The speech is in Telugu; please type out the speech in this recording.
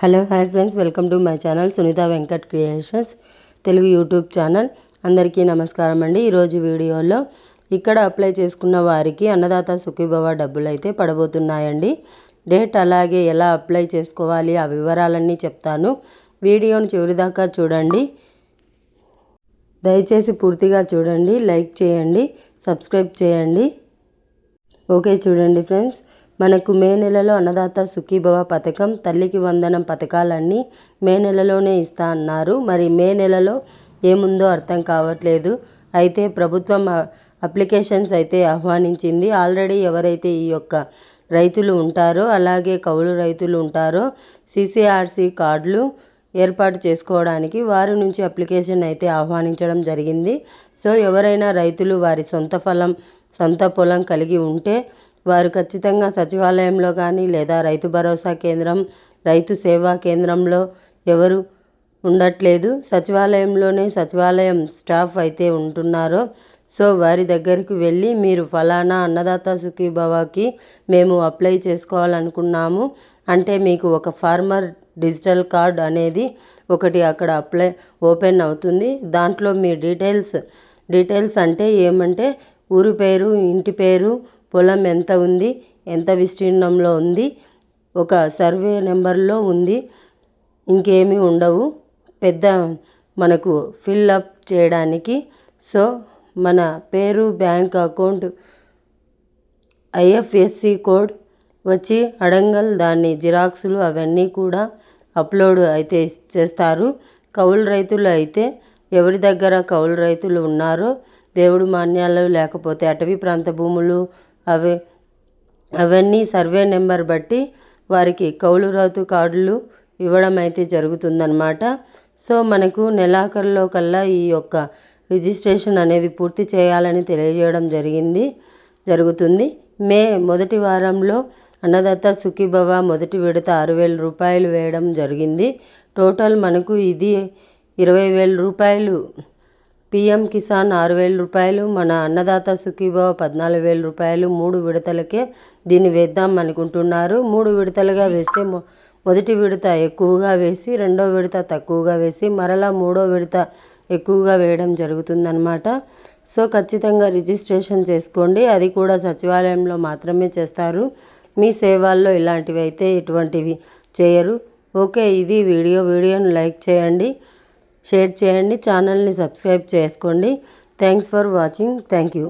Hello hi friends, welcome to my channel Sunitha Venkat creations Telugu YouTube channel. అందరికీ నమస్కారం అండి. ఈరోజు వీడియోలో ఇక్కడ అప్లై చేసుకున్న వారికి అన్నదాత సుఖీభవ డబ్బులు అయితే పడబోతున్నాయండి. డేట్ అలాగే ఎలా అప్లై చేసుకోవాలి ఆ వివరాలన్నీ చెప్తాను. వీడియోని చివరిదాకా చూడండి. దయచేసి పూర్తిగా చూడండి, లైక్ చేయండి, సబ్స్క్రైబ్ చేయండి. ఓకే, చూడండి ఫ్రెండ్స్, మనకు మే నెలలో అన్నదాత సుఖీభవ పథకం, తల్లికి వందనం పథకాలన్నీ మే నెలలోనే ఇస్తా అన్నారు. మరి మే నెలలో ఏముందో అర్థం కావట్లేదు. అయితే ప్రభుత్వం అప్లికేషన్స్ అయితే ఆహ్వానించింది. ఆల్రెడీ ఎవరైతే ఈ యొక్క రైతులు ఉంటారో, అలాగే కౌలు రైతులు ఉంటారో, CCRC కార్డులు ఏర్పాటు చేసుకోవడానికి వారి నుంచి అప్లికేషన్ అయితే ఆహ్వానించడం జరిగింది. సో ఎవరైనా రైతులు వారి సొంత పొలం కలిగి ఉంటే వారు ఖచ్చితంగా సచివాలయంలో కానీ లేదా రైతు భరోసా కేంద్రం, రైతు సేవా కేంద్రంలో ఎవరు ఉండట్లేదు, సచివాలయంలోనే సచివాలయం స్టాఫ్ అయితే ఉంటున్నారో, సో వారి దగ్గరికి వెళ్ళి మీరు ఫలానా అన్నదాత సుఖీభవకి మేము అప్లై చేసుకోవాలనుకున్నాము అంటే మీకు ఒక ఫార్మర్ డిజిటల్ కార్డ్ అనేది ఒకటి అక్కడ ఓపెన్ అవుతుంది. దాంట్లో మీ డీటెయిల్స్ అంటే ఏమంటే ఊరు పేరు, ఇంటి పేరు, పొలం ఎంత ఉంది, ఎంత విస్తీర్ణంలో ఉంది, ఒక సర్వే నెంబర్లో ఉంది, ఇంకేమీ ఉండవు పెద్ద మనకు ఫిల్అప్ చేయడానికి. సో మన పేరు, బ్యాంక్ అకౌంట్, IFSC కోడ్ వచ్చి అడంగల్, దాన్ని జిరాక్సులు అవన్నీ కూడా అప్లోడ్ అయితే చేస్తారు. కౌలు రైతులు అయితే ఎవరి దగ్గర కౌలు రైతులు ఉన్నారో, దేవుడు మాన్యాలు లేకపోతే అటవీ ప్రాంత భూములు అవన్నీ సర్వే నెంబర్ బట్టి వారికి కౌలు రైతు కార్డులు ఇవ్వడం అయితే జరుగుతుందన్నమాట. సో మనకు నెలాఖరులో కల్లా ఈ యొక్క రిజిస్ట్రేషన్ అనేది పూర్తి చేయాలని తెలియజేయడం జరుగుతుంది. మే మొదటి వారంలో అన్నదాత సుఖీభవ మొదటి విడత 6,000 రూపాయలు వేయడం జరిగింది. టోటల్ మనకు ఇది 20,000 రూపాయలు. PM కిసాన్ 6,000 రూపాయలు, మన అన్నదాత సుఖీభవ 14,000 రూపాయలు. 3 విడతలకే దీన్ని వేద్దాం అనుకుంటున్నారు. 3 విడతలుగా వేస్తే మొదటి విడత ఎక్కువగా వేసి, రెండో విడత తక్కువగా వేసి, మరలా మూడో విడత ఎక్కువగా వేయడం జరుగుతుందన్నమాట. సో ఖచ్చితంగా రిజిస్ట్రేషన్ చేసుకోండి. అది కూడా సచివాలయంలో మాత్రమే చేస్తారు. మీ సేవల్లో ఇలాంటివి అయితే ఎటువంటివి చేయరు. ఓకే, ఇది వీడియోని లైక్ చేయండి, షేర్ చేయండి, ఛానల్ని సబ్స్క్రైబ్ చేసుకోండి. Thanks for watching. Thank you.